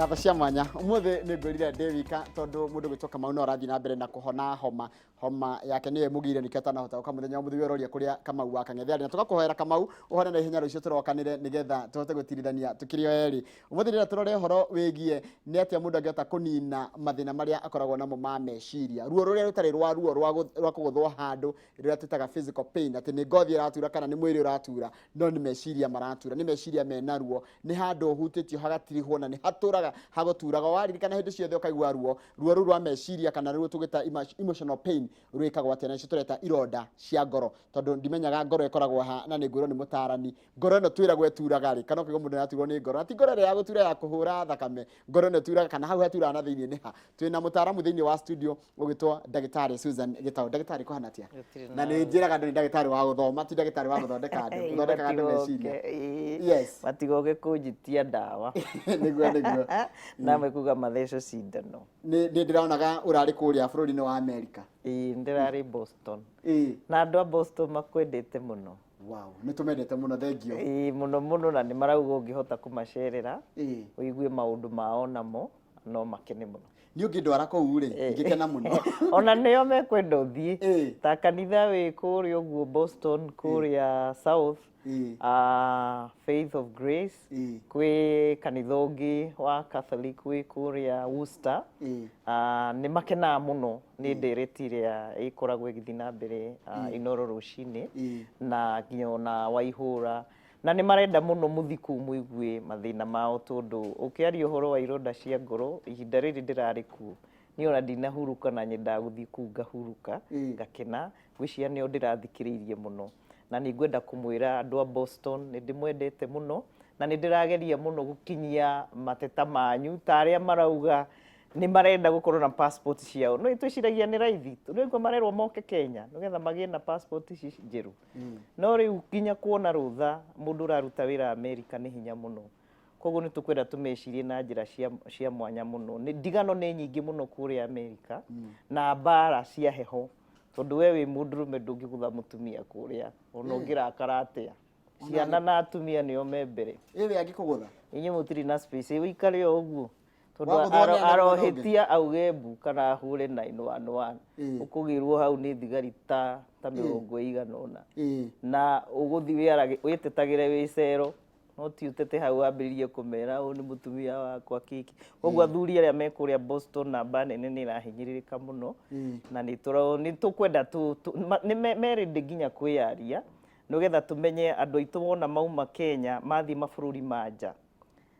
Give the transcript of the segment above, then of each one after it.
Ngatho cia mwanya umuthi ni ngwirire ndewika tondu mundu gwitoka mau no rathi na mbere na kuhona homa yake niwe mugire nikio tanahota uka muthenya wa muthia roria kuria Kamau wa Kang'ethe na tugakuhoera Kamau uhone na ihenya rucio turokanire nigetha tuhote gutirithania tukirio eri umuthi rira turore horo wigie ni atia mundu angiota kunina mathina maria akoragwo namo ma meciria ruo ruria rutari rwa ruo rwa kuguthwo handu rira tutaga physical pain ati ni ngothi iratura kana ni mwiri uratura no ni meciria maratura ni meciria mena ruo ni handu hutitio hagatirihwo na ni haturaga hagoturaga waririkana hindi ciothe ukaigua ruo rwa meciria kana ruo tugita emotional pain ruikagwo atena icio tureta ironda cia ngoro tondu ndimenyaga ngoro ikoragwo ha na ni ngoro ni mutarani ngoro no twiragwo eturaga ri kana ukigo mundu aturwo ni ngoro ati ngoro ya gutura ya kuhura thakame ngoro no turaga kana hau hatura na thiini ni ha twina mutaramu thiini wa studio ugitwa Dagitari Susan Gitau Dagitari ko hanatia na ni njiraga ndi Dagitari wa guthoma ti Dagitari wa guthondeka andu guthondeka andu meciria yes matigoge kunjitia ndawa niguo namwe kuga matheco cindano ni ndiraonaga urari kuria bururi-ini wa America ndirari Boston na andu a Boston makwendete muno. Wow, ni tumendete muno thengio muno na ni marauga ungihota kumacerera uigue maundu mao namo no makene muno ni ungindwara kou ri ngikena muno ona nio mekwenda uthie ta kanitha wi kuria uguo Boston kuria South Faith of Grace kwi kanitha ungi wa Catholic wi kuria Worcester ni makena muno ni ndiretiria ikoragwo igithii na mbere inoro rucini na nginya na Waihura na ni marenda muno muthiku muigue mathina mao tondu ukiaria uhoro wa ironda cia ngoro ihinda riri ndirariku ni ora ndinahuruka na nyenda guthii ngahuruka ngakena gwiciria nio ndirathikiririe muno na ni ngwenda kumwira andu a Boston ni ndimwendete muno na ni ndirageria muno gukinyia mateta manyu taria marauga ni marenda gukorwo na passport ciao no itwiciragia ni raithi niguo marerwo moke Kenya nigetha magie na passport ici njeru no riu kinya kuona rutha mundu uraruta wira America ni hinya muno koguo ni tukwenda tumecirie na njira cia mwanya muno ni ndigano ni nyingi muno kuria America na bara cia heho tondu we wi mundurume ndungigutha mutumia kuria ona ungirakara atia ciana na atumia nio membere iwe angikugutha inyu mutiri na space wikare o uguo tondu arohitia augembu kana hure 911 ukugirwo hau ni thigari ta 200 na uguthi witetagire wi cero no ti utete hau ambiririe kumera u ni mutumia wakwa kiki koguo athuri aria me kuria Boston na banene ni rahinyiririka muno na ni tukwenda ni merinde nginya kwiyaria nigetha tumenye andu aitu wona mauma Kenya mathi mabururi manja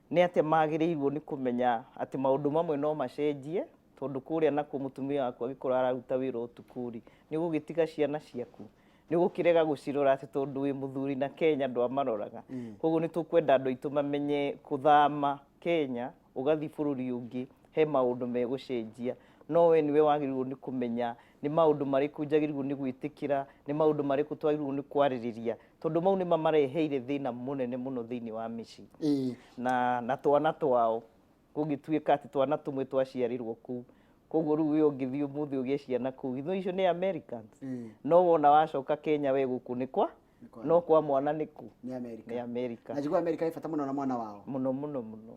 ni ate magirirwo ni kumenya ati maundu mamwe no macenjie tondu kuria naku mutumia wakwa gikora araruta wira utukuri ni gugitiga ciana ciaku ni gukirega gucirora ati tondu wi muthuri na Kenya ndo amaroraga koguo ni tukwenda andu aitu mamenye kuthama Kenya ugathi bururi ungi he maundu megucenjia no we niwe wagirwo ni kumenya ni maundu mariku njagirwo ni gwitikira ni maundu mariku twagirwo ni kwaririria tondu mau ni mamareheire thina munene muno thiini wa mici na twana twao gugituika ati twana tumwe twaciarirwo ku koguo riu we ungithio muthi ugie ciana ku itho icio ni Americans no wona wacoka Kenya we guku ni kwa no kwa mwana niku ni America na jigwa America ifata muno na mwana wao muno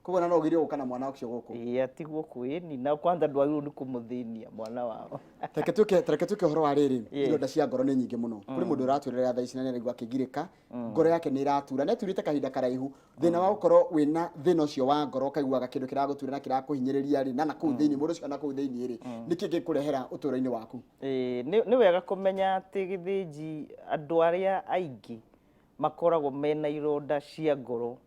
koguo na no ugirio ukana mwana wacio guku atigwo kwini na kwanza ndwagirwo ni kumuthinia mwana wao Tareke tuke horo wa riri ironda cia ngoro ni nyingi muno kuri mundu uraturira thaa ici na ni gwa kigirika ngoro yake ni iratura na turite kahinda karaihu thina wa gukorwo wina thina ucio wa ngoro kaiguaga kindu kiragutura na kirakuhinyiriria ri na ku thiini mundu ucio na ku thiini ri niki gikurehera uturo-ini waku ni wega kumenya ati githinji andu aria aingi makoragwo mena ironda cia ngoro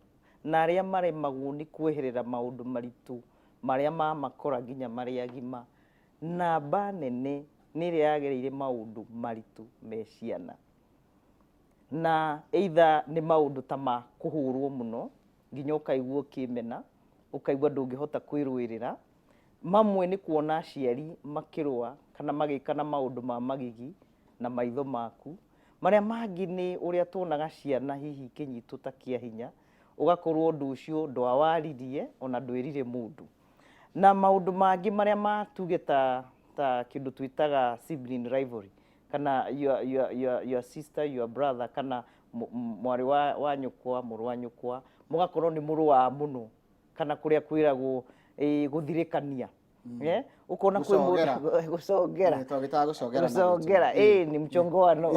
na aria maremagwo ni kweherera maundu maritu maria makora nginya maria agima namba nene nire yagereire maundu maritu me ciana na either ni maundu ta ma kuhurwo muno nginya ukaigwo kimena ukaigwa ndungihota kwirwirira mamwe ni kuona aciari makirwa kana magikana maundu ma magigi na maitho maku maria mangi ni uria tuonaga ciana hihi kinyitu ta kia hinya ugakorwo ndu ucio ndwawaririe ona ndwirire mundu na maundu mangi maria matugeta ta kindu twitaga sibling rivalry kana your sister your brother kana mwari wa nyukwa muru wa nyukwa mugakorwo ni muru wa muno kana kuria kwiragwo guthirikania ukona kwĩ mũndũ gucongera ni mchongoano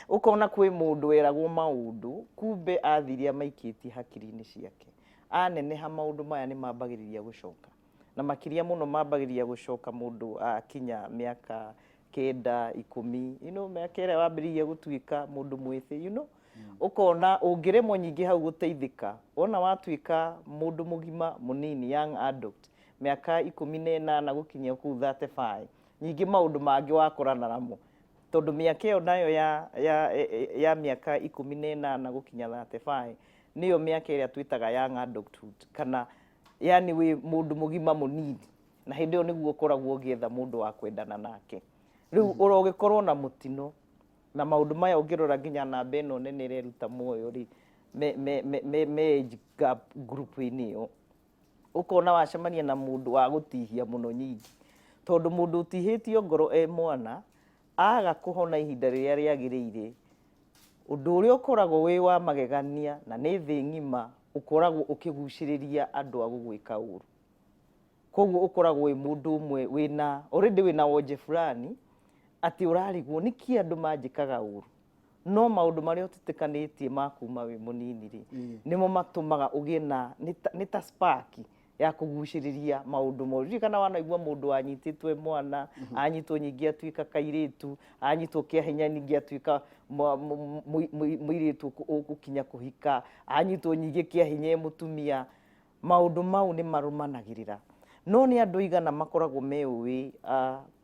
ukona kwĩ mũndũ weragwo maũndũ kumbe athiria maikĩtie hakiri-inĩ ciake aneneha maũndũ maya nĩ mambagĩrĩria gũcoka na makiria mũno mambagĩrĩria gũcoka mũndũ akinya mĩaka 9 10 mĩaka ĩrĩa wambĩrĩirie gũtuĩka mũndũ mwĩthĩ ukona ũngĩremwo nyingĩ hau gũteithĩka ona watuĩka mũndũ mũgima mũnini young adult mĩaka 18 gũkinya kũu 35 nyingĩ maũndũ mangĩ wakorana namo tondũ mĩaka ĩyo nayo ya mĩaka 18 gũkinya 35 niyo mĩaka ĩrĩa twĩtaga young adulthood kana yani wĩ mũndũ mũgima mũnini na hĩndĩ ĩyo nĩguo ũkoragwo ũgĩetha mũndũ wa kwendana nake rĩu ũrogĩkorwo na mũtino na maũndũ maya ũngĩrora nginya namba ĩno nene ĩreruta muoyo ri me age group-inĩ ĩyo ukona wacemania na mũndũ wa gũtihia mũno nyingi tondũ mũndũ ũtihĩtio ngoro mwana aga kũhona ihinda rĩrĩa rĩagĩrĩire ũndũ ũrĩa ũkoragwo wĩ wa magegania na nĩ thĩ ng'ima ũkoragwo ũkĩgucĩrĩria andũ a gũgwĩka ũru koguo ũkoragwo wĩ mũndũ ũmwe wĩna already wĩna wonje fulani atĩ ũrarigwo nĩkĩ andũ manjĩkaga ũru no maũndũ marĩa ũtĩtĩkanĩtie makuma wĩ mũnini rĩ nĩmo matũmaga ũgĩe na nĩ ta spark ya kũgucĩrĩria maũndũ moru kana wanaigua mũndũ wanyitĩtwo mwana anyitwo nyingĩ atuĩka kairĩtu anyitwo kĩa hinya nyingĩ atuĩka mũirĩtu gũkinya kũhika anyitwo nyingĩ kĩa hinya mũtumia maũndũ mau nĩ marũmanagĩrĩra no nĩ andũ igana makoragwo meũĩ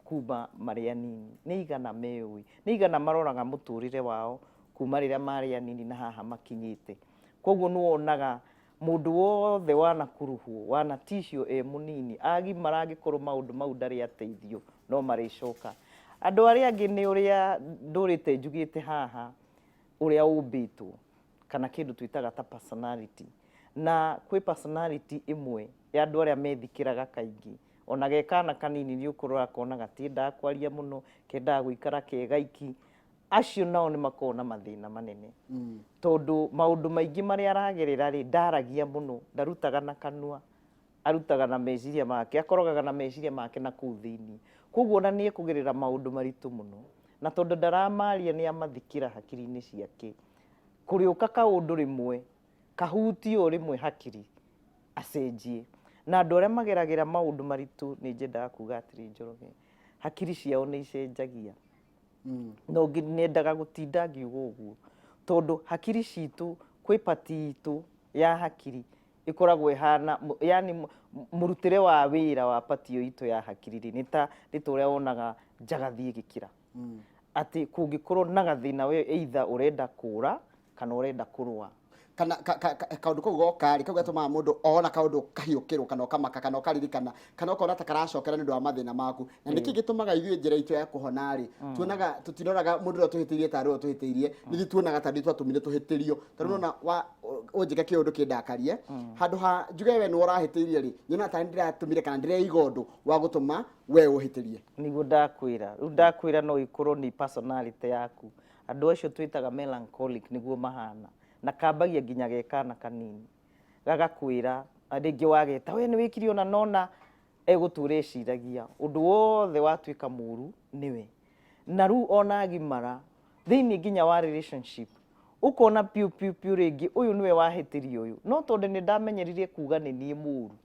kuma marĩ anini nĩ igana meũĩ nĩ igana maroraga mũtũrĩre wao kuma rĩrĩa marĩ anini na haha makinyĩte koguo nĩ wonaga mũndũ wothe wanakuruhwo wanatishio mũnini agimara angĩkorwo maũndũ mau ndarĩ ateithio no marĩcoka andũ arĩa angĩ nĩ ũrĩa ndũrĩte njugĩte haha ũrĩa ũmbĩtwo kana kĩndũ twĩtaga ta personality na kwĩ personality ĩmwe ya andũ arĩa methikĩraga kaingĩ ona gekana kanini nĩ ũkorora kona gatiendaga kwaria mũno kendaga gũikara kegaiki acio nao nĩ makoragwo na mathĩna manene tondũ maũndũ maingĩ marĩa aragerera rĩ ndaragia mũno ndarutaga na kanua arutaga na meciria make akorogaga na meciria make na kũu thĩinĩ koguo ona nĩ ekũgerera maũndũ maritũ mũno na tondũ ndaramaria nĩ amathikĩra hakiri-inĩ ciake kũrĩũka kaũndũ rĩmwe kahutio rĩmwe hakiri acenjie na andũ arĩa mageragĩra maũndũ maritũ nĩ nyendaga kuga atĩrĩ Njoroge hakiri ciao nĩ icenjagia no ngendaga gũtinda ngiuga ũguo tondũ hakiri citũ kwĩ pati itũ ya hakiri ikoragwo ihana yani mũrutĩre wa wĩra wa pati iyo itũ ya hakiri nĩ ta ũrĩa wonaga njagathi igĩkira atĩ kũngĩkorwo na gathĩna we either ũrenda kũra kana ũrenda kũrũa kana kaundu kau gokari kau gatũmaga mũndũ ona kaundu kahiũkĩrwo kana ũkamaka kana ũkaririkana kana ũkona ta karacokera nĩ ũndũ wa mathĩna maku na nĩkĩ gĩtũmaga ithuĩ njĩra itũ ya kũhona rĩ tuonaga tũtiroraga mũndũ ũrĩa tũhĩtĩirie ta rĩo tũhĩtĩirie nĩ tuonaga ta twatũmire tũhĩtĩrio tondũ nona ũnjĩka kĩũndũ kĩndakarie handũ ha njuge we nĩ ũrahĩtĩirie rĩ nyona ta ndĩratũmire kana ndĩreiga ũndũ wa gũtũma we ũhĩtĩrie nĩguo ndakwĩra rĩu ndakwĩra no ikorwo nĩ personality yaku andũ acio twĩtaga melancholic nĩguo mahana na kambagia nginya gekana kanini gagakwĩra rĩngĩ wageta we nĩ wĩkiri ona nona egũtũreciragia ũndũ wothe watuĩka mũru nĩwe na rĩu ona agimara thĩinĩ nginya wa relationship ũkona piu rĩngĩ ũyũ nĩwe wahĩtĩrio ũyũ no tondũ nĩ ndamenyerire kuga nĩ niĩ mũru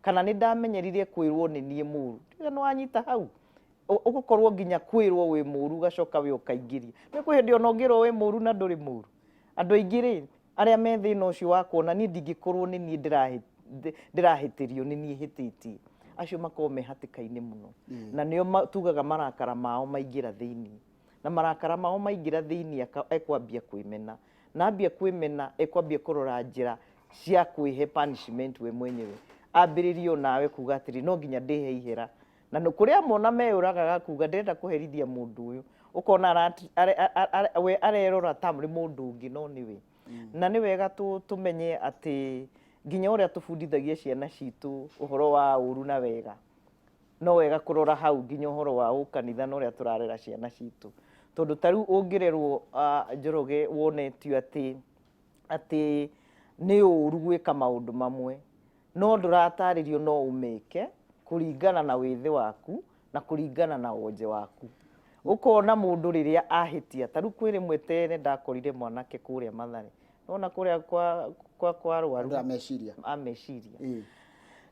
kana nĩ ndamenyerire kwĩrwo nĩ niĩ mũru nĩ wanyita hau ũgũkorwo nginya kwĩrwo wĩ mũru gacoka we ũkaingĩria nĩ kwĩ hĩndĩ ona ũngĩrwo wĩ mũru na ndũrĩ mũru andũ aingĩ rĩ arĩa me thĩna ũcio wa kuona niĩ ndingĩkorwo nĩ niĩ ndĩrahĩtĩrio nĩ niĩ hĩtĩtie acio makorwo me hatĩka-inĩ mũno na nĩo tugaga marakara mao maingĩra thĩinĩ na marakara mao maingĩra thĩinĩ ekwambia kwĩmena na ambia kwĩmena ekwambia kũrora njĩra cia kwĩhe punishment we mwenyewe ambĩrĩrio nawe kuga atĩrĩ no nginya ndĩhe ihera na kũrĩa mona meyũragaga kuga ndĩrenda kũherithia mũndũ ũyũ ũkona we arerora ta mũrĩ mũndũ ũngĩ no nĩwe na nĩ wega tũmenye atĩ nginya ũrĩa tũbundithagia ciana citũ ũhoro wa ũru na wega no wega kũrora hau nginya ũhoro wa ũkanitha na ũrĩa tũrarera ciana citũ tondũ ta rĩu ũngĩrerwo Njoroge wonetio atĩ nĩ ũru gwĩka maũndũ mamwe no ndũrataririo no umeke kuringana na withi waku na kuringana na wonje waku. Ukona mundu riria ahitia taru kwire mwetene ndakorire mwanake kuria Mathare nona kuria kwa rwaru ameciria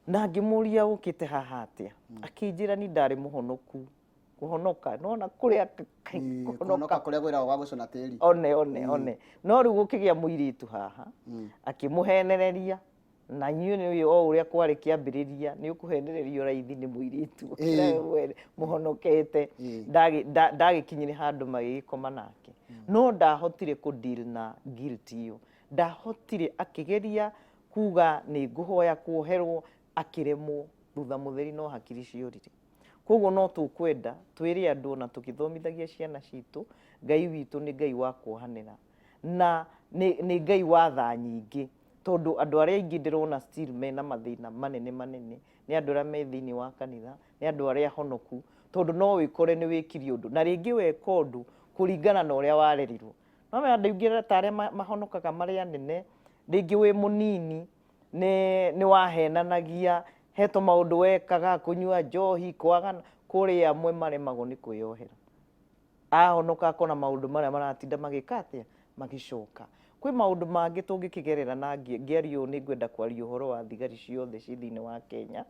na ngimuria ukite haha atia akinjira ni ndari muhonoku kuhonoka nona kuria kuhonoka kuria gwira gwa gucona tiri one no riu gukigia muiritu haha akimuhenereria na nyune o uria kwari kiambiriria ni ukuhenererio raithi ni muiritu muhonokete ndagikinyire handu magikoma nake no ndahotire ku deal na guilt iyo ndahotire akigeria kuga ni nguhoya kuoherwo akiremwo thutha mutheri no hakiri ciorire. Koguo no tukwenda twire andu na tukithomithagia ciana citu Ngai witu ni Ngai wa kuohanira na ni Ngai wa tha nyingi tondu andu aria ingi ndirona still mena mathina manene ni andu aria me thiini wa kanitha ni andu aria honoku tondu no wikore ni wikiri undu na ringi weka undu kuringana na uria warerirwo no me andu ingi ta aria mahonokaga maria nene ringi wi munini ni wahenanagia heto maundu wekaga kunyua njohi kwagana kuri amwe maremagwo ni kuyohera ahonoka akona maundu maria maratinda magikatia magicoka kwi maundu mangi tungikigerera na ngiario ni ngwenda kwaria uhoro wa thigari ciothe cithini wa Kenya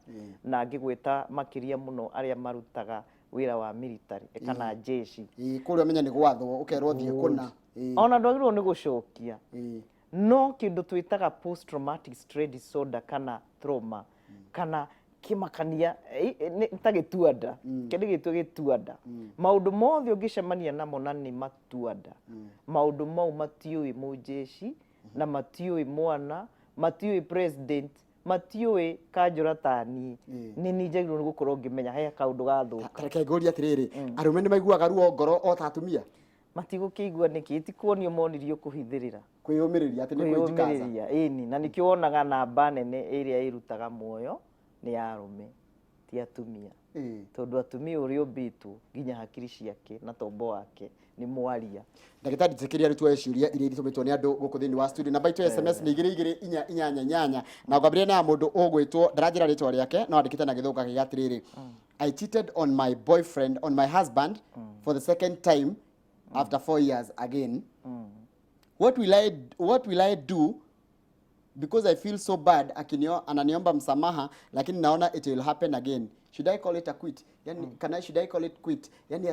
na ngigweta makiria muno aria marutaga wira wa military kana jeshi kuria menya ni gwathwo ukerwo thie kuna ona ndwagirwo ni gucokia no kindu twitaga post traumatic stress disorder kana trauma kana kimakania tagituanda kindi gitu gituanda maundu mothe ungicemania namo na ni matuanda maundu mau matiui mujeshi na matiui mwana matiui president matiui kanjura tani ni njagirwo ni gukorwo ngimenya he kaundu gathuka reke ngoria atiriri arume ni maiguaga ruo ngoro o tatumia matigukigua niki tikuonio monirio kuhithirira kwiyumiriria ati ni kujikaza ini na nikionaga namba nene iria irutaga muoyo ni arume ti atumia tondu atumia uri ubitu nginya hakiri ciake na tombo wake ni mwaria ndagitari tikiria ritwa ciuria iria itumitwo ni andu guku thini wa studio namba itu SMS ni 2288 na ngwambire na mundu ugwitwo ndarajira ritwa riake no andikite na githuka gigatiriri I cheated on my boyfriend on my husband for the second time after 4 years again. What will I do because I feel so bad ananiomba msamaha lakini naona it will happen again. Should I call it a quit? Yani should I call it quit? Yani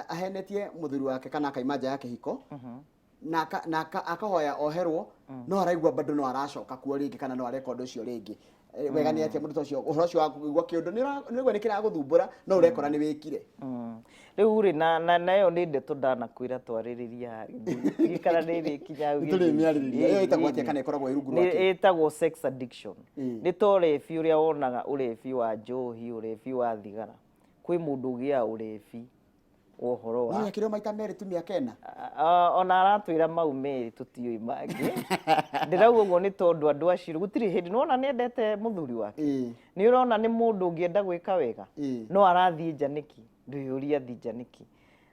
ahenetie muthuri wake kana akaimaja yake hiko. Na akahoya oherwo no araigwa bado no aracoka kuo ringi kana no areka undu ucio ringi. Wega ni atia mundu ucio uhoro ucio wa kugwa kiundu ni gwe nikira guthumbura no urekora ni wikire. Riu ri nayo ni ndeto ndanakwira twaririria hari ikara ni kinya tuli miaririria iyo itagwo atia kana ikoragwo irungu rwake ni itagwo sex addiction ni tore fi uria wonaga urefi wa njohi urefi wa thigara kwi mundu ugia urefi uhoro wa ni akiro maita meri tumia kena ona aratwira mau meri tutiui mangi ndirauga uguo ni tondu andu aciru gutiri hindi nona ni endete muthuri wake ni urona ni mundu ungienda gwika wega no arathie njaniki nduyuria thijaniki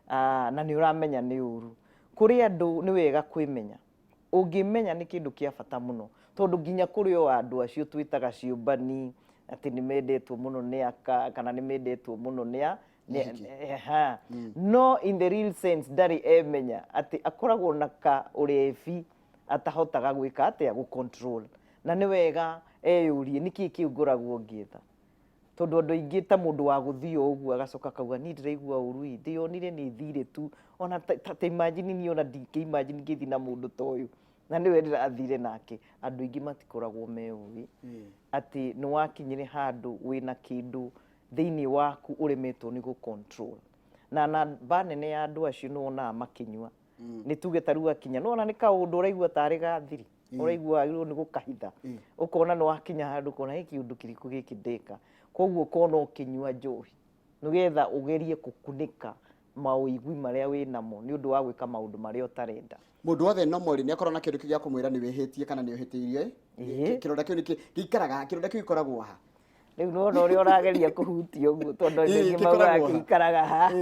na ni uramenya ni uru kuri andu ni wega kwimenya ungimenya ni kindu kia bata muno tondu nginya kuri o andu acio twitaga ciumbani ati ni mendetwo muno ni aka kana ni mendetwo muno ni no in the real sense dari emenya ati akoragwo na ka urefi atahotaga gwika atia gu control na ni wega eyurie niki kiunguragwo ngitha tondu andu ingi ta mundu wa guthio uguo agacoka kauga ni ndiraigua uru ndionire ni thire tu ona ta imagine ni ona ndike imagine ngithi na mundu toyu na ni we ndirathire nake andu ingi matikoragwo meui ati ni wakinyire handu wina kindu thiini waku uremetwo ni gu control na banene ya andu acio no na makinywa ni tuge taru akinya no na ni kaundu uraigua tari gathiri uraigua agirwo ni gukahitha ukona no wakinya handu kona hiki undu kiriku giki ndeka koguo kono ukinywa njohi nigetha ugerie kukunika mauigwi maria winamo ni undu wa gwika maundu maria utarenda mundu othe normally ni akorwo na kindu kia kumwira ni wihitie kana ni uhitiirie kironda kiu ni gikaraga kironda kiu ikoragwo ha riu no uri urageria kuhutia uguo tondu ndingi mauga ikaraga ha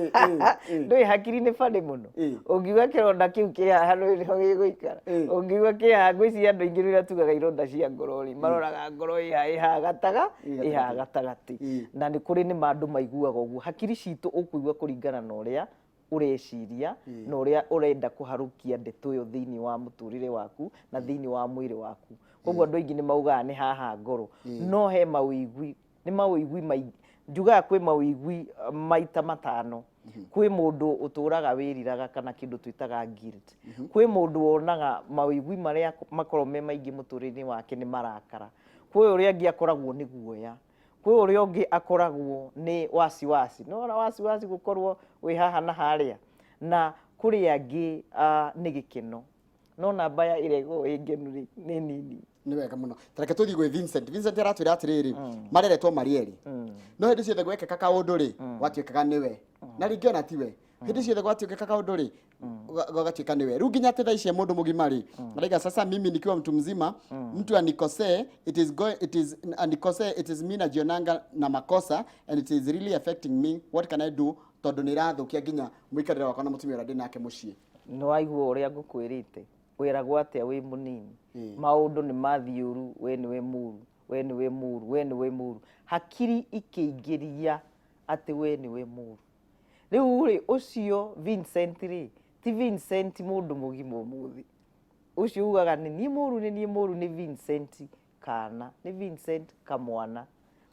ndui hakiri-ini bari muno ungiuga kironda kiu ki haha niho giguikara ungiuga ki haha ngwiciria andu aingi riria tugaga ironda cia ngoro maroraga ngoro iha gatagati na ni kuri ni mandu maiguaga uguo hakiri citu ukuigua kuringana na uria ureciria na uria urenda kuharukia ndeto uyo thiini wa muturire waku na thiini wa mwiri waku koguo andu aingi ni maugaga ni haha ngoro no he mawigwi ni mawigwi maingi njugaga kwi mawigwi maita matano kwi mundu uturaga wiriraga kana kindu twitaga guilt kwi mundu wonaga mawigwi maria makorwo me maingi muturire wake ni marakara kwi uria angi akoragwo ni guoya kwi uria ungi akoragwo ni wasiwasi no na wasiwasi gukorwo wi haha na haria na kuri angi ni gikeno no namba ya irego ingenu ni nini ni wega muno tareke tuthi gwe Vincent aratwira atiriri mareretwo marieri no hindi ciothe gwekeka kaundu ri gwatuikaga niwe na ringiona tiwe hindi ciothe gwatuikaga kaundu ri gwatuika niwe riu nginya ati thaa ici mundu mugima ri araiga sasa mimi nikiwa mtu mzima mtu anikosee it is me najionanga na makosa and it is really affecting me what can I do tondu ni rathukia nginya muikarira wakwa na mutumia ura ndinake mucii no waigua uria ngukwirite wiragwo atia wi munini maundu ni mathiuru we ni we muru hakiri ikiingiria ati we ni we muru riu ri ucio Vincent ri ti Vincent mundu mugima umuthi ucio ugaga ni muru ni Vincent kana ni Vincent kamwana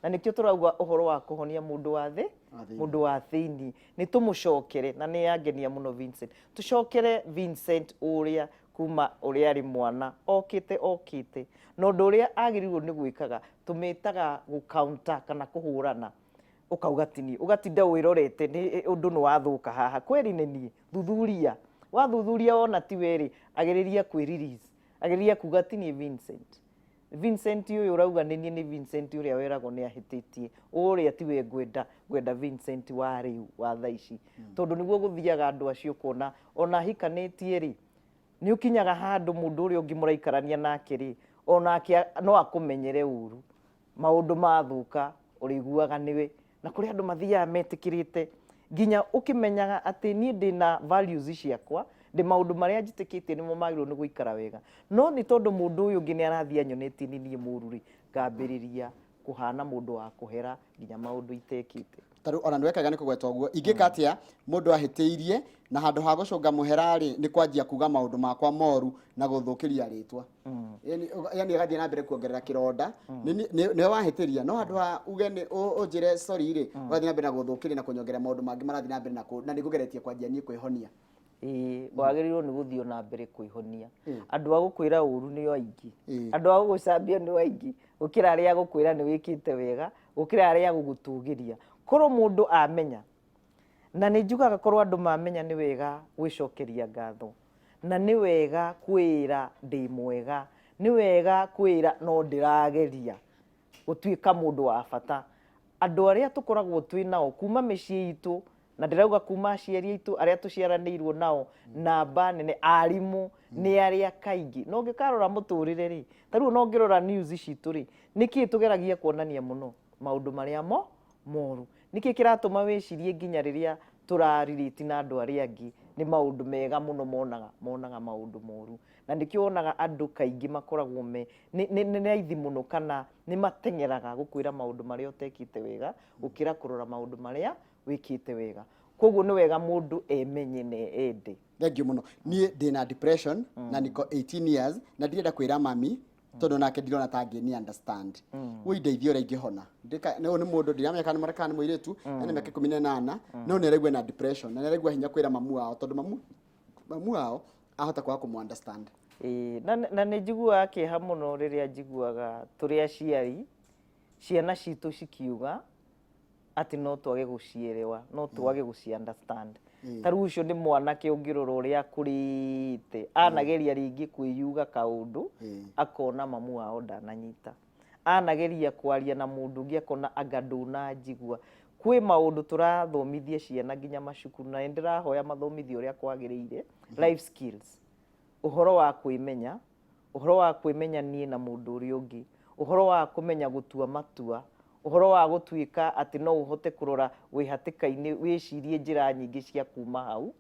na nikio turauga uhoro wa kuhonia mundu wa thiini ni tumucokere na ni yangenia muno Vincent tucokere Vincent uria kuma uria ari mwana okite no ndu uria agirirwo ni gwikaga tumitaga gu counter kana kuhurana ukauga tini ugatinda wirorete ni undu ni wathuka haha kweri ni thuthuria wathuthuria wona ti weri ageriria kwirelease ageriria kuga tini Vincent uyu urauga ni Vincent uria weragwo ni ahititie uria tiwe gwenda Vincent wa riu wa thaici tondu niguo guthiaga andu acio kuona ona hikanitie ri ni ukinyaga handu mundu uria ungi muraikarania nake ri onake no akumenyere uru maundu mathuka uriguaga niwe na kuri andu mathiaga metikirite nginya ukimenyaga ati ni ndina values ciakwa ndi maundu maria njitikitie nimo magirwo ni guikara wega no ni tondu mundu uyu ngi ni arathia nyoneti ni muru ri ngambiriria kuhana mundu wa kuhera nginya maundu itekite taru ona nwekaga ni kugweta uguo ingika atia mundu ahitiirie na handu ha gucunga muherari ni kwanjia kuga maundu makwa moru na guthukiria ritwa yani agathie na mbere kuongerera kironda ni wahitiria no handu ha uge ni unjire sorry ri ugathie na mbere na guthukiria na kunyongerera maundu mangi marathie na mbere na nigugeretie kwanjia ni kwihonia wagirirwo ni guthio na mbere kwihonia andu agukwira uru ni aingi andu agugucambia ni aingi ukira aria agukwira ni wikite wega ukira aria agugutugiria koro mundu amenya na ni njugaga korwo andu mamenya ni wega gwicokeria ngatho na ni wega kwira ndi mwega ni wega kwira no ndirageria gutuika mundu wa bata andu aria tukoragwo twinao kuma micii itu na ndirauga kuma aciari aitu aria tuciaranirwo nao namba nene arimu ni aria kaingi no ngikarora muturire ri tariu no ngirora news citu ri niki tugeragia kuonania muno maundu maria moru niki kiratuma wicirie nginya riria turaririti na andu aria angi ni maundu mega muno monaga maundu moru na nikio onaga andu kaingi makoragwo ni raithi muno kana ni matengeraga gukwira maundu maria utekite wega gukira kurora maundu maria wikite wega koguo ni wega mundu emenye ne ende thank you muno nie ndina depression na niko 18 years na ndirenda kwira mami tondu nake ndirona tangi ni understand uindeithio ria ingihona no ni mundu ndiramenya ni marekani muiretu ene meke 18 no ni raigwa na depression na raigwa hinya kwira mamu wao tondu mamu wao ahota kwa kumu understand na ni njiguaga kiha muno riria njiguaga turi aciari ciana citu cikiuga ati no twage gucierewa no twage guci understand taru ucio ni mwanake ungirora uria kurite anageria ringi kwiyuga kaundu akona mamu wao ndananyita anageria kwaria na mundu ngi akona agadu na njigua kwi maundu turathomithia ciana nginya macukuru na ndirahoya mathomithio uria kwagiriire life skills uhoro wa kwimenya nie na mundu uri ungi uhoro wa kumenya gutua matua uhoro wa gutuika ati no uhote kurora wihatika-ini wicirie njira nyingi cia kuma hau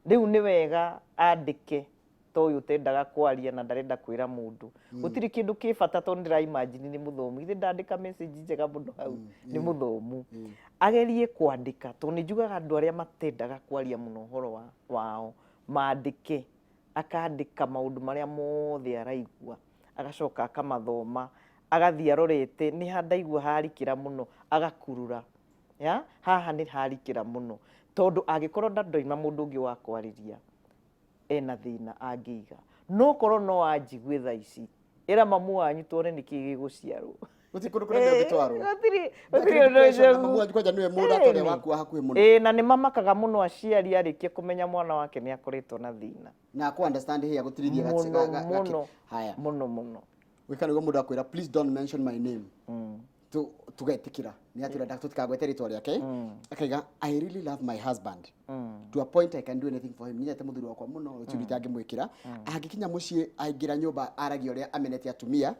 riu ni wega andike to uyu tendaga kwaria na ndarenda kwira mundu gutiri kindu kibata to ndira imagine ni muthomu ithe ndandika message njega muno hau ni muthomu agerie kwandika to ni njugaga andu aria matendaga kwaria muno uhoro wao maandike akandika maundu maria mothe araigua agacoka akamathoma agathia arorete ni handaigua harikira muno agakurura ya haha ni harikira muno tondu agikorwo ndoima mundu ungi wa kwariria ena thina angiiga no korwo no anjigue thaa ici ira mamu wanyu tuone niki giguciarwo gutikundu kuria ngitwarwo gutiri undu ucio mamu wanyu kwanja niwe mundu atore wakua hakuhi muno na ni mamakaga muno aciari arikie kumenya mwana wake ni akoretwo na thina na ku understand here gutirithia muno haya muno wikani go mundu akwira please don't mention my name tugetikira ni aturenda tutikagwete ritwa riake akaiga I really love my husband to a point I can do anything for him ninyete muthuri wakwa muno uturite angimwikira agikinya mucii aingira nyumba aragia uria amenete atumia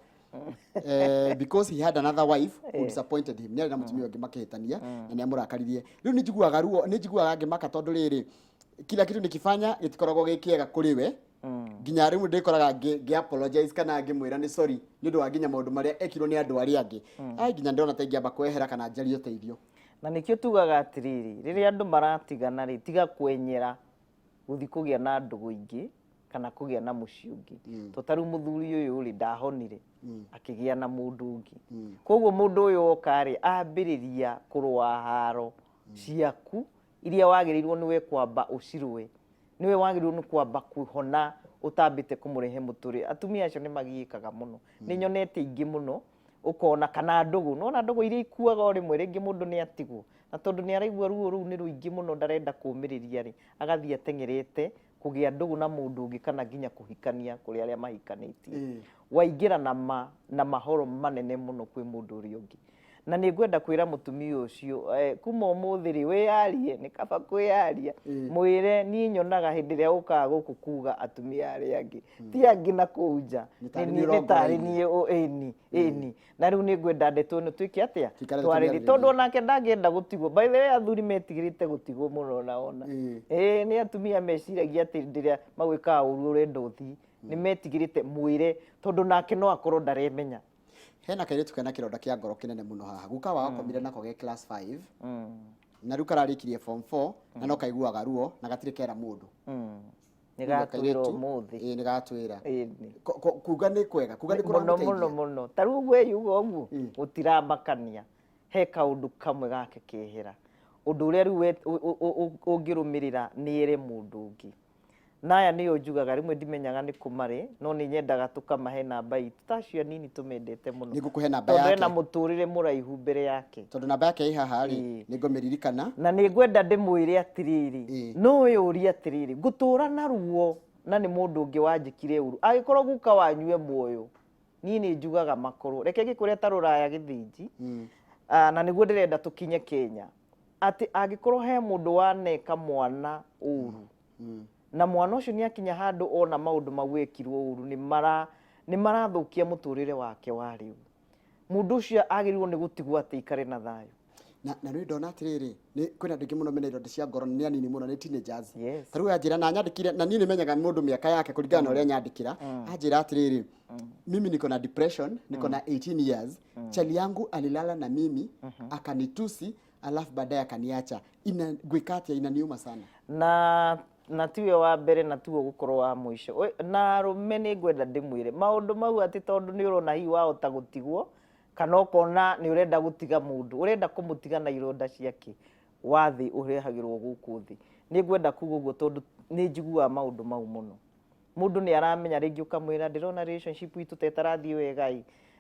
because he had another wife who disappointed him ni na mutumia ungi makihitania na ni amurakaririe riu ni njiguaga ruo ni njiguaga ngimaka tondu riri kila kitu nikifanya gitikoragwo gikiega kuri we nginya rimu ndikoraga ngi apologize kana ngimwira ni sorry ni ndu wa nginya maundu maria ekirwo ni andu aria angi ai nginya ndona ta ingiamba kwehera kana njario teithio na nikio tugaga atiriri riria andu maratigana ri tiga kwenyera guthi kugia na ndugu ingi kana kugia na mucii ungi to taru muthuri uyu ri ndahonire akigia na mundu ungi koguo mundu uyu okari ambiriria kurwa haro ciaku iria wagirirwo niwe kwamba ucirwe niwe wagirirwo ni kwamba kuhona utambite kumurehe muturi atumia acio ni magiikaga muno ni nyonete ingi muno ukona kana ndugu nona ndugu iria ikuaga ori mwe ringi mundu ni atigwo na tondu ni araigua ruo ruu ni ruingi muno ndarenda kumiriria ri agathia tengerete kugia ndugu na mundu ungi kana nginya kuhikania kuri aria mahikanitie waingira na mahoro manene muno kwi mundu uri ungi na ni ngwenda kwira mutumia ucio kuma umuthiri wiarie ni kaba kwiaria mwire ni nyonaga hindi ria ukaga guku kuga atumia aria angi ti angi na kuja ni tari ni eni na riu ni ngwenda ndeto ni twike atia twariri tondu onake ndangenda gutigwo by the way athuri metigirite gutigwo muno naona ni atumia meciragia ati ndiria magwika uru urenda uthi ni metigirite mwire tondu nake no akorwo ndaremenya hena kairitu kana kironda kia ngoro kinene muno haha guka wao komire nako ge class 5 na riu kararikirie form 4 na no kaiguaga ruo na gatire kera mundu ni gatwiro muthi ni gatwira kuga ni kwega kuga ni kuramuteithia muno taru gwe yugo ugu utiramakania he kaundu kamwe gake kihira undu uria riu ungirumirira ni ere mundu ungi naya niyo njugaga rimwe ndimenyaga ni kumari no ni nyendaga tukamahe namba itu tacio nini tumendete muno nigukuhe namba yake tondu na muturire muraihu mbere yake tondu namba yake i haha ri ningumiririkana na ni ngwenda ndimwire atiriri no yuri atiriri gutura na ruo na ni mundu ungi wanjikire uru agikorwo guka wanyue muoyo nini njugaga makoro reke gikuria taruraya githinji na niguo ndirenda tukinye Kenya ati agikorwo he mundu waneka mwana uru na mwana ucio ni akinya handu ona maundu magwikirwo uru ni marathukia muturire wake wa riu mundu ucio agirirwo ni gutigwo ati ikare na thayo na riu ndona atiriri ni kwina ndingi muno mena irondi cia ngoro ni anini muno ni teenagers taru anjira na nyandikire na nini menyaga mundu miaka yake kuringana na uria nyandikira anjira atiriri mimi niko na depression niko na 18 years chali yangu alilala na mimi akanitusi alafu baadaye akaniacha ina gwikatia inaniuma sana na tiwe wa mbere na tuo gukorwo wa mwisho na rume ni ngwenda ndimwire maundu mau ati tondu ni urona hi wao ta gutigwo kana ukona ni urenda gutiga mundu urenda kumutiga na ironda ciake wathi urehagirwo guku thi ni ngwenda kuga uguo tondu ni njigua maundu mau muno mundu ni aramenya ringi ukamwira ndirona relationship itu tetarathie wega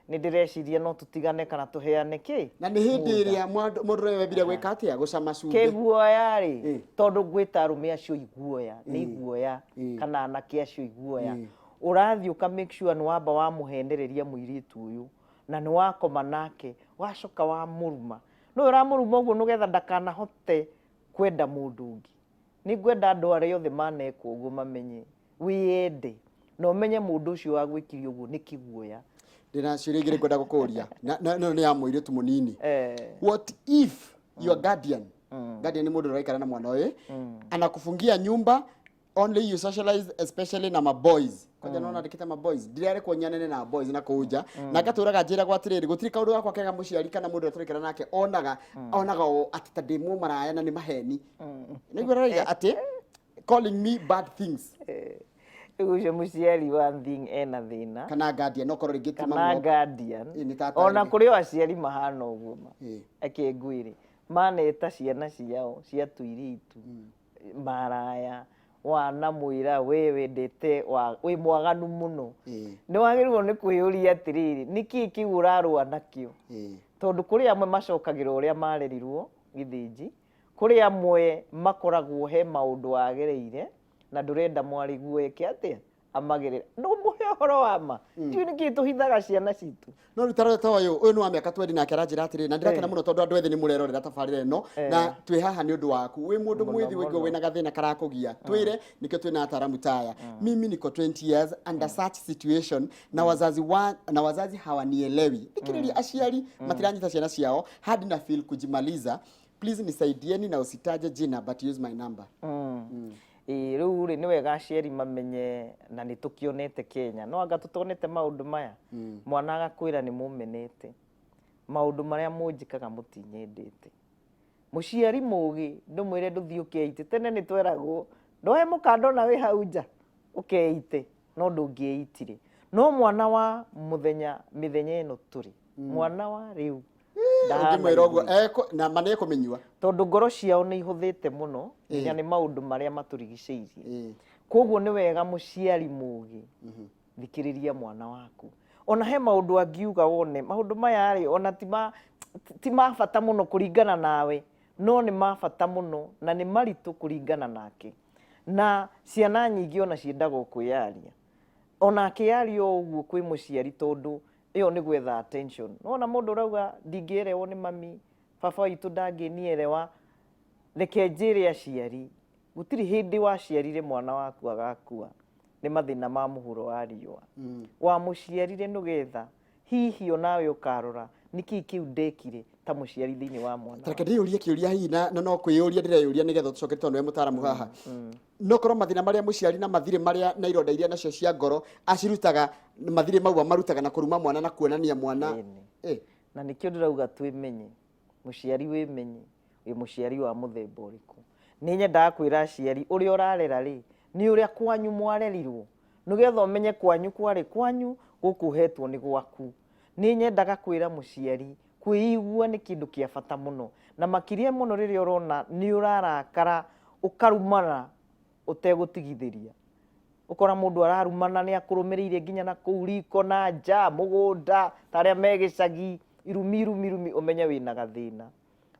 ni ndireciria no tutigane kana tuheane ki na ni hindi iria mundu webire gwika atia gucama cumbi kiguoya ri tondu gwita arume acio iguoya ni iguoya kana anake acio iguoya urathi uka make sure ni wamba wa muhendereria muiritu uyu na ni wakoma nake wacoka wa muruma no uramuruma uguo nugetha ndakanahote kwenda mundu ungi ni ngwenda andu aria othe maneka uguo mamenye wiende no menye mundu ucio wagwikirio uguo ni kiguoya ndina ciũria igĩrĩ ngwenda gũkũria na no nĩ ya mũirĩtu mũnini. What if your guardian guardian ni mũndũ ũraikara na mwana ũyũ anakufungia nyumba, only you socialize especially na ma boys kwaja naona ndikita ma boys ndirare kuonyana na boys na kuja na gaturaga njira gwa tiriri gutiri kaundu gakwa kega muciari kana mundu aturikana nake onaga ati ta demo maraya na ni maheni niguo raiga ati calling me bad things. Ugucio muciari one thing ena thina kana guardian no korwo ringiti kana guardian ona kuri o aciari mahana uguo akengwire maneta ciana ciao cia tuiritu maraya wana mwira wewe ndete wi mwaganu muno ni wagirwo ni kwiyuria atiriri niki kiurarwa nakio tondu kuri amwe macokagira uria marerirwo githinji kuri amwe makoragwo he maundu agereire na ndurenda mwarigu eke atia amagirira no muhe horo wama tiu niki tuhithaga ciana citu no rutaro ta uyu ni wa miaka 20 na keranjira atiri na ndirakena muno tondu andu ethĩ ni murerorera tabarĩra ĩno na twi haha ni undu waku wi mundu mwithi wigwo wina gathina karakugia twire nikio twina ataramu taya mimi niko 20 years under such situation na wazazi hawanielewi nikiriria aciari matiranyita ciana ciao hadi na feel kujimaliza. Please nisaidieni na usitaje jina but use my number. Riu ri ni wega aciari mamenye na ni tukionete Kenya no anga tutonete maundu maya mwana agakwira ni mumenete maundu maria munjikaga mutinyendete muciari mugi ndumwire nduthiuke ite tene ni tweragwo ndohe mukando na wi hauja ukeite no ndungieitire no mwana wa mithenya ino turi mwana wa riu ndimwirogo na mane kumenywa tondu ngoro ciao ni ihuthite muno nginya ni maundu maria maturigiceirie koguo ni wega muciari mugi thikiriria mwana waku ona he maundu angiuga wone maundu maya ri ona ti mabata muno kuringana nawe no ni mabata muno na ni maritu kuringana nake na ciana nyingi ona ciendaga kwiyaria ona akiyario uguo kwi muciari tondu iyo ni gwetha attention nona mundu rauga ndingierewo ni mami baba itu ndanginielewa reke njire aciari gutiri hindi waciarire mwana waku agakua ni mathina ma muhuro wa riwa wa muciarire nugetha hihi onawe ukarora niki kiu ndekire ta muciari thini wa mwana reke ndiyurie kiuria hihi na no kwiyuria ndireyuria nigetha tucoke tondu we mutaramu haha no korwo mathina maria muciari na mathire maria na ironda iria nacio cia ngoro acirutaga mathire mau marutaga na kuruma mwana na kuonania mwana na nikio ndirauga twimenye muciari wimenye wi muciari wa muthemba uriku ni nyenda kwira aciari uria urarera ri ni uria kwanyu mwarerirwo nugetha umenye kwanyu kwari kwanyu gukuhetwo ni gwaku ni nyendaga kwira muciari kwĩigua ni kindu kia bata muno na makiria muno riria urona ni urarakara ukarumana utegutigithiria ukora mundu ararumana ni akurumirire nginya na kuuriko na nja mugunda taria megicagi irumi umenye wina gathina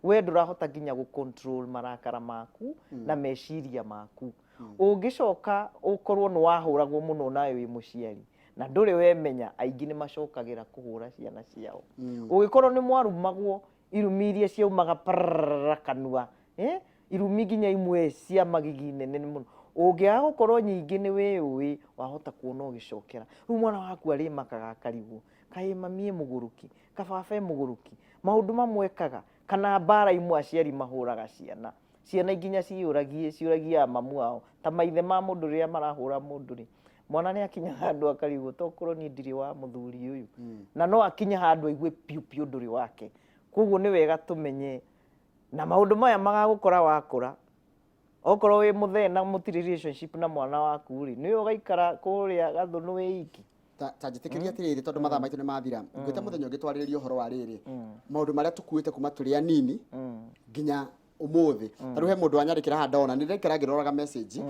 we ndurahota nginya gu control marakara maku na meciria maku ungicoka ukorwo ni wahuragwo muno nayo wi muciari na nduri wemenya aingi ni macokagira kuhura ciana ciao ugikorwo ni mwarumagwo irumi iria ciaumaga kanua irumi nginya imwe cia magigi nene muno ungiaga gukorwo nyingi ni we wahota kuona ugicokera ru mwana waku ari makaga karigwo kai mamie muguruki kababe muguruki maundu mamwekaga kana bara imwe aciari mahuraga ciana nginya ciuragia mamu ao ta maithe ma mundu ria marahura mundu ri mwana ni akinya handu akarigwo tokorwo ni ndiri wa muthuri uyu na no akinya handu aigwe piu nduri wake koguo ni wega tumenye na maundu maya magagukora wakura okorwo wi muthena mutiri relationship na mwana waku ri ni ugaikara kuria gathunu wi iki ta njitikiria atiriri tondu mathaa maitu ni mathira ngwite muthenya ungitwaririria uhoro wa riri maundu maria tukuite kuma turi anini nginya umuthi taru he mundu anyarikira ha ndona ni ndekera ngiroraga message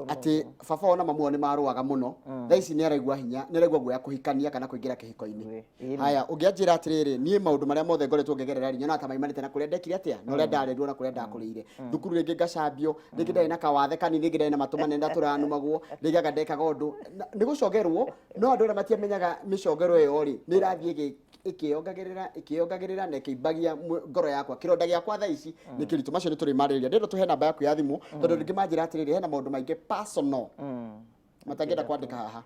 ati baba ona mamu ni maruaga muno thaici ni araigua hinya ni araigua guya kuhikania kana kuingira kihiko-ini haya ungianjira atiriri nie maundu maria mothe ngoretwo ngegerera ri nyona ta maimanite na kuria ndekire atia no ria ndarerirwo na kuria ndakurire thukuru ringi ngacambio ringi ndai na kawathe kanini ringi ndai na matuma nenda turanumagwo ringi ngandekaga undu ni gucogerwo no andu aria matiamenyaga micogero iyo ri ni rathie ikiyongagirira na ikimbagia ngoro yakwa kironda giakwa thaici ni kiritu macio ni turi marĩria ndendo tuhe namba yaku ya thimu tondu ringi manjira atiriri hena maundu maingi personal matangenda kwandika haha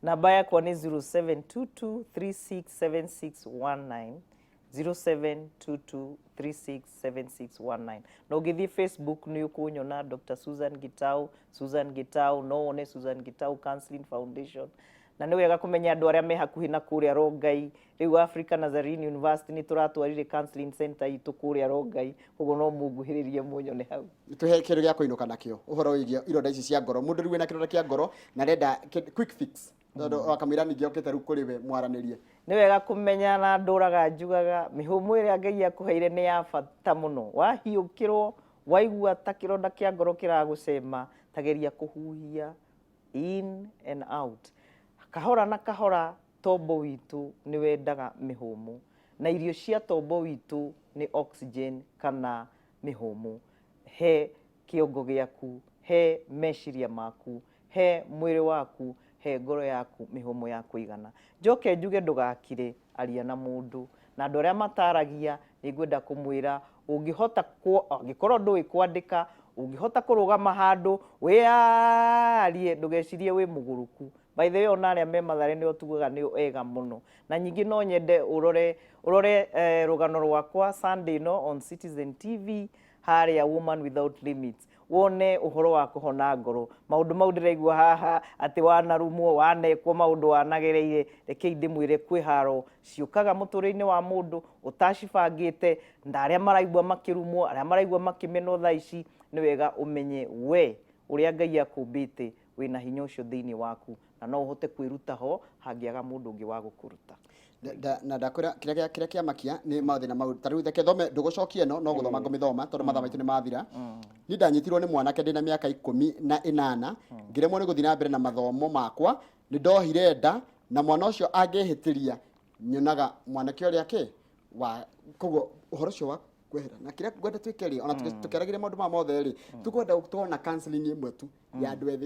Namba yakwa ni 0722367619 0722367619. No githi Facebook ni ukunyona Dr. Susan Gitau no one Susan Gitau Counseling Foundation. Na nĩ wega kũmenya andũ arĩa me hakuhĩ na kũrĩa Rongai. Rĩu Africa Nazarene University nĩ tũratwarire counseling center itũ kũrĩa Rongai, koguo no mũnguhĩrĩrie mũnyone hau. Tuhe kĩndũ gĩa kũinũka nakĩo ũhoro wĩgiĩ ironda ici cia ngoro. Mũndũ rĩu wĩna kĩronda kĩa ngoro na renda quick fix, tondũ wakamwĩra ningĩ okĩte rĩu kũrĩ we mwaranĩrie. Nĩ wega kũmenya na ndũraga njugaga mĩhũmũ ĩrĩa Ngai akũheire nĩ ya bata mũno. Wahiũkĩrwo waigua ta kĩronda kĩa ngoro kĩragũcema, tageria kũhuhia in and out. Kahora na kahora tombo witũ nĩ wendaga mĩhũmũ, na irio cia tombo witũ nĩ oxygen kana mĩhũmũ. He kĩongo gĩaku, he meciria maku, he mwĩrĩ waku, he ngoro yaku mĩhũmũ ya kũigana. Njoke njuge ndũgakire, aria na mũndũ. Na andũ arĩa mataragia nĩ ngwenda kũmwĩra ũngĩhota angĩkorwo ndũĩ kwandĩka, ũngĩhota kũrũgama handũ wĩarie, ndũgecirie wĩ mũgũrũku. By the way, ona arĩa me Mathare nĩ otugaga nĩ ega mũno. Na nyingĩ no nyende ũrore rũgano rwakwa Sunday no on Citizen TV harĩa Woman Without Limits. Wone ũhoro wa kũhona ngoro. Maũndũ mau ndĩraigua haha atĩ wanarumwo, wanekwo maũndũ wanagereire, reke ndĩmwĩre kwĩ haro ciũkaga mũtũrĩre-inĩ wa mũndũ ũtacibangĩte. Na arĩa maraigua makĩrumwo, arĩa maraigua makĩmenwo thaa ici, nĩ wega ũmenye we ũrĩa Ngai akũmbĩte wĩna hinya ũcio thĩinĩ waku, na no ũhote kwĩruta ho hangĩaga mũndũ ũngĩ wa gũkũruta. Na ndakwĩra kĩrĩa kĩamakia nĩ mathĩna mau. Ta rĩu theke thome ndũgũcokia no gũthoma ngũmĩthoma tondũ mathaa maitũ nĩ mathira. Niĩ ndanyitirwo nĩ mwanake ndĩna mĩaka 18 ngĩremwo nĩ gũthiĩ na mbere na mathomo makwa, nĩ ndohire nda na mwana ũcio angĩhĩtĩria nyonaga mwanake ũrĩa koguo ũhoro ũcio wa kwehera na kĩrĩa ngwenda twĩke rĩ, ona tũkĩaragĩria maũndũ ma mothe rĩ, tũkwenda tuona counseling ĩmwe tu ya andũ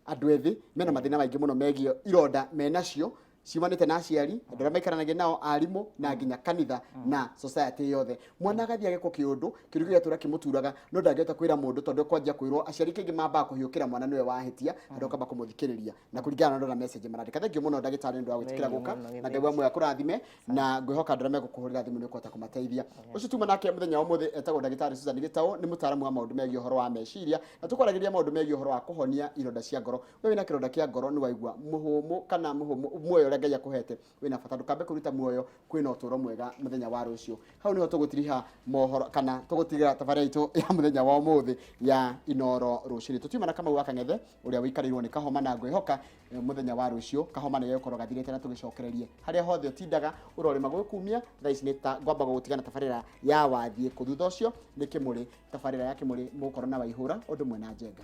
ethĩ mena mathĩna maingĩ mũno megiĩ ironda menacio ciumanĩte na aciari, andũ arĩa maikaranagia nao, arimũ na nginya kanitha na society yothe. Mwana agathiĩ agekwo kĩũndũ kĩrĩa gĩatũra kĩmũturaga, no ndangĩhota kwĩra mũndũ tondũ kwanjia kwĩrwo aciari kaingĩ mambaga kũhiũkĩra mwana nĩwe wahĩtia, andũ akamba kũmũthikĩrĩria na kũringana na message marandĩka. Thengiũ mũno ndagĩtarĩ nĩ ũndũ wa gwĩtĩkĩra gũka, na Ngai wamwe akũrathime, na ngwĩhoka andũ arĩa megũkũhũrĩra thimũ nĩ ũkũhota kũmateithia. Ũcio tuma nake mũthenya wa ũmũthĩ etagwo ndagĩtarĩ Susan Gitau, nĩ mũtaaramu wa maũndũ megiĩ ũhoro wa meciria, na tũkwaragĩria maũndũ megiĩ ũhoro wa kũhonia ironda cia ngoro. Wewe wĩna kĩronda kĩa ngoro nĩ waigua mũhũmũ kana muoyo ũrĩa Ngai akũhete wĩna bata, ndũkambe kũruta muoyo, kwĩna ũtũũro mwega mũthenya wa rũciũ. Hau nĩho tũgũtiriha mohoro kana tũgũtigira tabarĩra itũ ya mũthenya wa ũmũthĩ ya Inoro rũciũ. Tũtiuma na Kamau wa Kang'ethe ũrĩa wĩikarĩirwo nĩ Kahoma, na ngwĩhoka mũthenya wa rũciũ Kahoma nĩ gũkorwo gathirĩte na tũgĩcokererie harĩa hothe ũtindaga ũrorĩma gwĩkumia. Thaa ici nĩ ngwamba gũgũtigana tabarĩra ya wathiĩ kũ thutha ũcio nĩ Kĩmũrĩ, tabarĩra ya Kĩmũrĩ mũgũkorwo na Waihũra ũndũ ũmwe na Njenga.